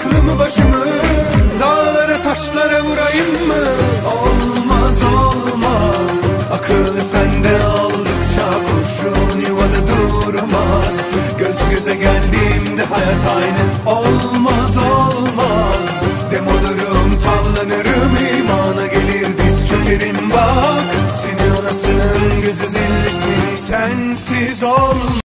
aklımı başımı dağlara taşlara vurayım mı? Olmaz olmaz, akıllı sende aldıkça kurşun yuvada durmaz. Göz göze geldiğimde hayat aynı. Olmaz olmaz, dem olurum tavlanırım, imana gelir diz çökerim. Bak seni anasının gözü zilli, seni sensiz olmaz.